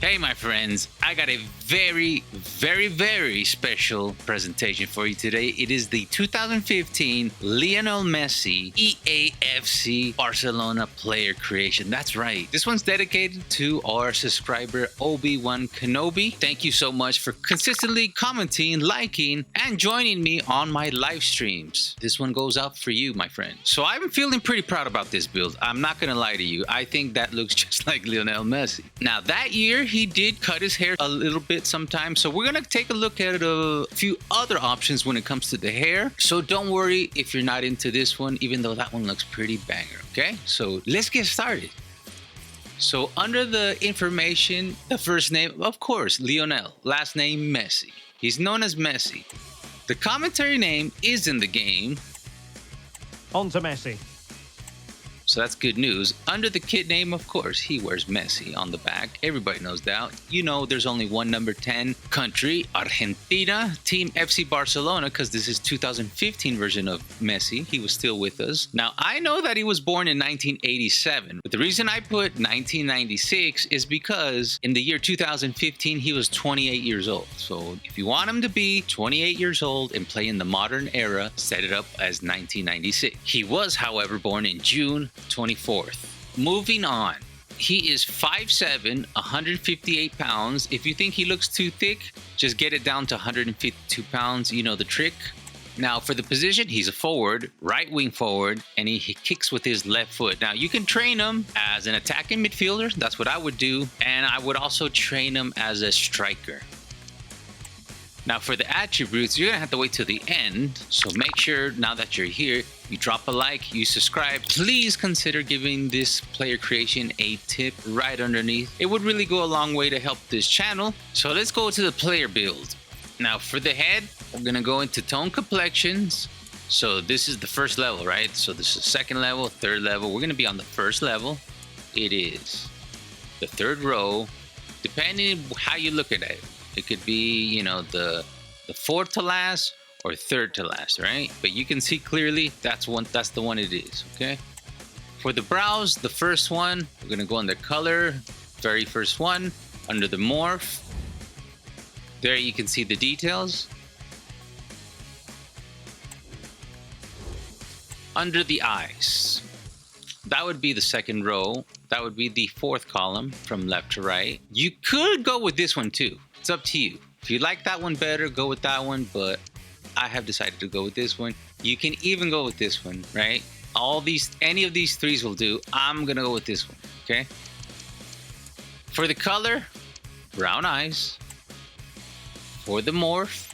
Hey my friends, I got a very special presentation for you today. It is the 2015 Lionel Messi EAFC Barcelona player creation. That's right. This one's dedicated to our subscriber Obi-Wan Kenobi. Thank you so much for consistently commenting, liking, and joining me on my live streams. This one goes out for you, my friend. So I'm feeling pretty proud about this build. I'm not gonna lie to you. I think that looks just like Lionel Messi. Now that year, he did cut his hair a little bit sometimes, so we're gonna take a look at a few other options when it comes to the hair. So don't worry if you're not into this one, even though that one looks pretty banger. Okay, so let's get started. So under the information, the first name, of course, Lionel, last name Messi. He's known as Messi. The commentary name is in the game. On to Messi. So that's good news. Under the kit name, of course, he wears Messi on the back. Everybody knows that. You know there's only one number 10 country, Argentina, Team FC Barcelona, because this is 2015 version of Messi. He was still with us. Now, I know that he was born in 1987, but the reason I put 1996 is because in the year 2015, he was 28 years old. So if you want him to be 28 years old and play in the modern era, set it up as 1996. He was, however, born in June 24th. Moving on. He is 5'7", 158 pounds. If you think he looks too thick, just get it down to 152 pounds. You know the trick. Now for the position, he's a forward, right wing forward, and he kicks with his left foot. Now you can train him as an attacking midfielder. That's what I would do. And I would also train him as a striker. Now for the attributes, you're gonna have to wait till the end. So make sure now that you're here, you drop a like, you subscribe. Please consider giving this player creation a tip right underneath. It would really go a long way to help this channel. So let's go to the player build. Now for the head, we're gonna go into tone complexions. So this is the first level, right? So this is second level, third level. We're gonna be on the first level. It is the third row, depending how you look at it. It could be, you know, the fourth to last or third to last, right? But you can see clearly that's the one it is, okay? For the brows, the first one, we're gonna go under color, very first one, under the morph. There you can see the details. Under the eyes, that would be the second row. That would be the fourth column from left to right. You could go with this one too. It's up to you. If you like that one better, go with that one, but I have decided to go with this one. You can even go with this one, right? Any of these threes will do. I'm gonna go with this one, okay? For the color, brown eyes. For the morph,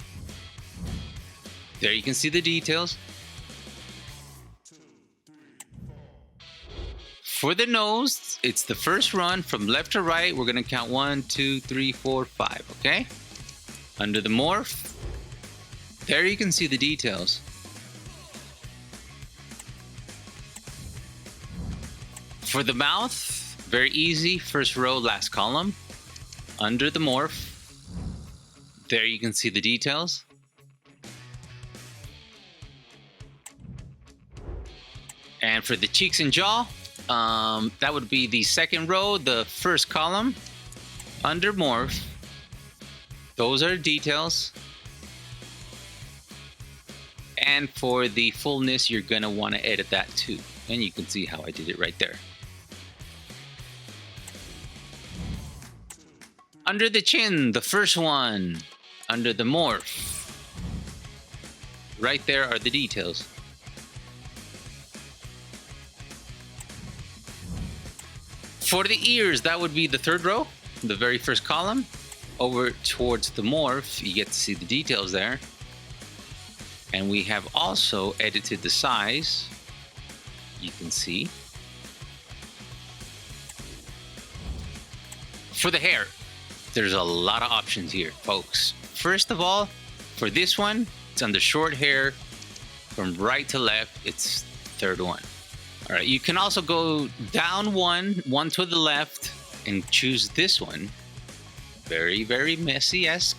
there you can see the details. For the nose, it's the first run from left to right. We're gonna count 1, 2, 3, 4, 5, okay? Under the morph, there you can see the details. For the mouth, very easy, first row, last column. Under the morph, there you can see the details. And for the cheeks and jaw, that would be the second row, the first column, under morph. Those are details. And for the fullness, you're gonna wanna edit that too. And you can see how I did it right there. Under the chin, the first one, under the morph. Right there are the details. For the ears, that would be the third row, the very first column. Over towards the morph, you get to see the details there. And we have also edited the size. You can see. For the hair, there's a lot of options here, folks. First of all, for this one, it's under short hair. From right to left, it's third one. All right, you can also go down one to the left, and choose this one. Very Messi-esque.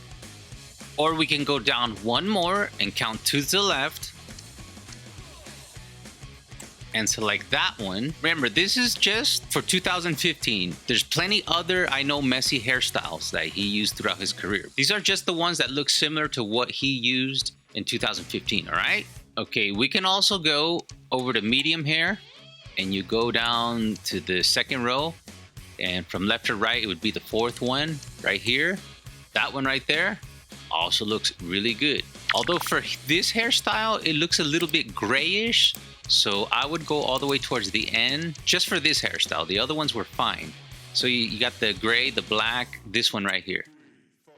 Or we can go down one more and count two to the left. and select that one. Remember, this is just for 2015. There's plenty other, I know, Messi hairstyles that he used throughout his career. These are just the ones that look similar to what he used in 2015, all right? Okay, we can also go over to medium hair, and you go down to the second row, and from left to right, it would be the fourth one right here. That one right there also looks really good. Although for this hairstyle, it looks a little bit grayish, so I would go all the way towards the end just for this hairstyle. The other ones were fine. So you got the gray, the black, this one right here.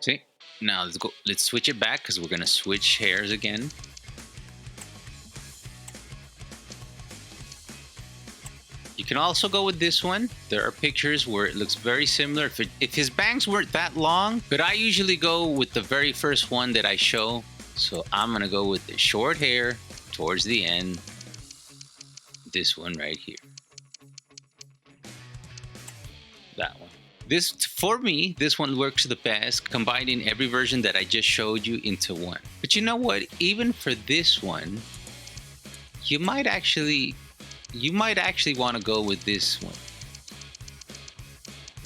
See? Now let's go. Let's switch it back because we're gonna switch hairs again. You can also go with this one. There are pictures where it looks very similar. If his bangs weren't that long, but I usually go with the very first one that I show. So I'm gonna go with the short hair towards the end. This one right here. That one. This, for me, this one works the best, combining every version that I just showed you into one. But you know what? Even for this one, you might actually want to go with this one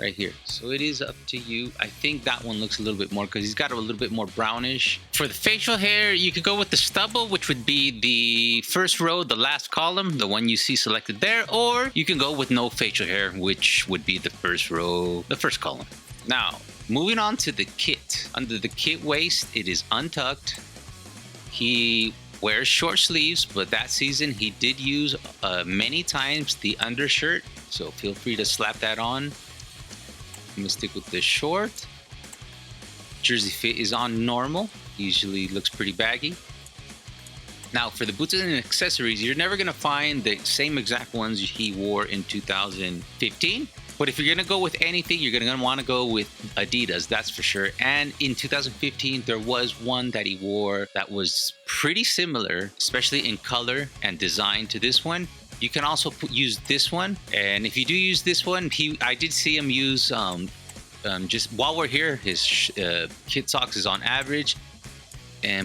right here. So it is up to you. I think that one looks a little bit more because he's got a little bit more brownish. For the facial hair, you could go with the stubble, which would be the first row, the last column, the one you see selected there, or you can go with no facial hair, which would be the first row, the first column. Now, moving on to the kit. Under the kit waist, it is untucked. He wears short sleeves, but that season he did use many times the undershirt, so feel free to slap that on. I'm gonna stick with the short. Jersey fit is on normal, usually looks pretty baggy. Now for the boots and accessories, you're never gonna find the same exact ones he wore in 2015. But if you're gonna go with anything, you're gonna want to go with Adidas, that's for sure. And in 2015, there was one that he wore that was pretty similar, especially in color and design to this one. You can also use this one, and if you do use this one, I did see him use just while we're here. His kit socks is on average.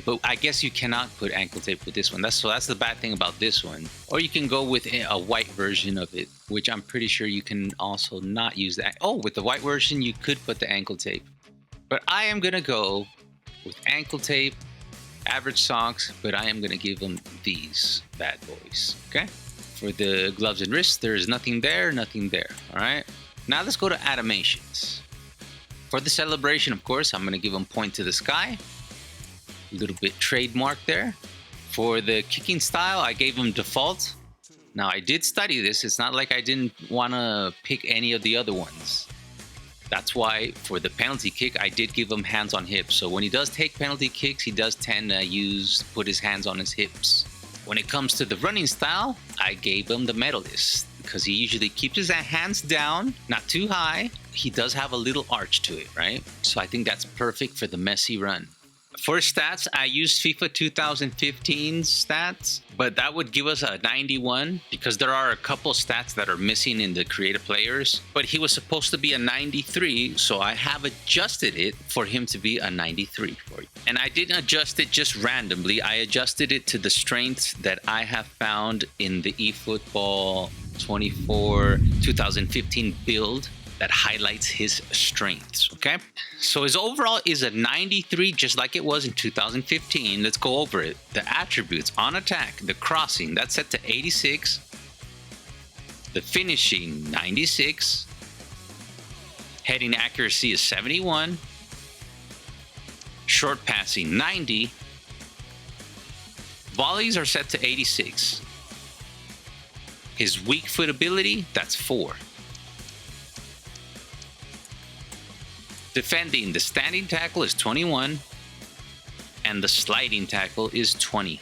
But I guess you cannot put ankle tape with this one. That's the bad thing about this one. Or you can go with a white version of it, which I'm pretty sure you can also not use that. Oh, with the white version, you could put the ankle tape. But I am gonna go with ankle tape, average socks, but I am gonna give them these bad boys, okay? For the gloves and wrists, there is nothing there, nothing there, all right? Now let's go to animations. For the celebration, of course, I'm gonna give them point to the sky. A little bit trademark there. For the kicking style, I gave him default. Now I did study this. It's not like I didn't want to pick any of the other ones. That's why for the penalty kick, I did give him hands on hips. So when he does take penalty kicks, he does tend to put his hands on his hips. When it comes to the running style, I gave him the medalist because he usually keeps his hands down, not too high. He does have a little arch to it, right? So I think that's perfect for the Messi run. For stats, I used FIFA 2015 stats, but that would give us a 91 because there are a couple stats that are missing in the creative players. But he was supposed to be a 93, so I have adjusted it for him to be a 93 for you. And I didn't adjust it just randomly. I adjusted it to the strengths that I have found in the eFootball 24 2015 build that highlights his strengths, okay? So his overall is a 93, just like it was in 2015. Let's go over it. The attributes, on attack, the crossing, that's set to 86. The finishing, 96. Heading accuracy is 71. Short passing, 90. Volleys are set to 86. His weak foot ability, that's 4. Defending, the standing tackle is 21, and the sliding tackle is 20.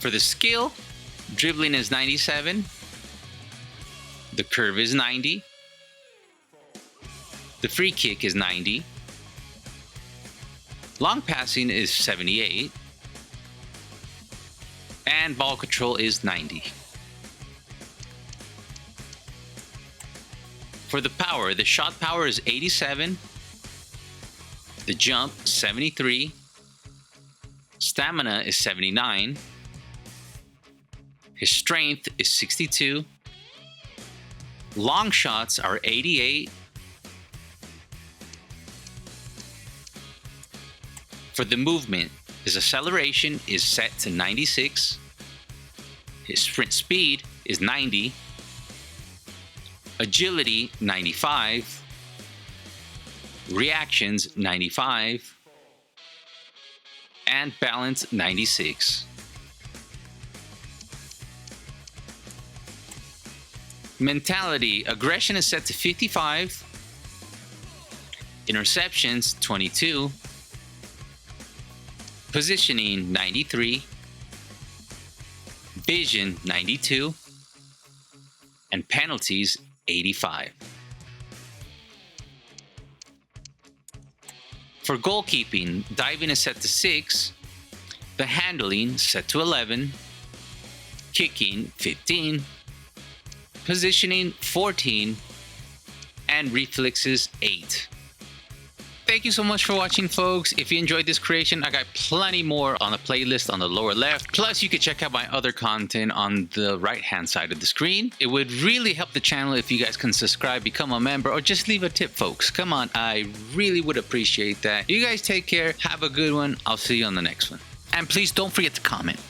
For the skill, dribbling is 97, the curve is 90, the free kick is 90, long passing is 78, and ball control is 90. For the power, the shot power is 87, the jump 73, stamina is 79, His strength is 62. Long shots are 88. For the movement, his acceleration is set to 96. His sprint speed is 90. Agility, 95. Reactions, 95. And balance, 96. Mentality, aggression is set to 55. Interceptions, 22. Positioning, 93. Vision, 92. And penalties, 85. For goalkeeping, diving is set to 6. The handling set to 11. Kicking, 15. Positioning, 14. And reflexes, 8. Thank you so much for watching, folks. If you enjoyed this creation, I got plenty more on the playlist on the lower left. Plus, you can check out my other content on the right-hand side of the screen. It would really help the channel if you guys can subscribe, become a member, or just leave a tip, folks. Come on, I really would appreciate that. You guys take care. Have a good one. I'll see you on the next one. And please don't forget to comment.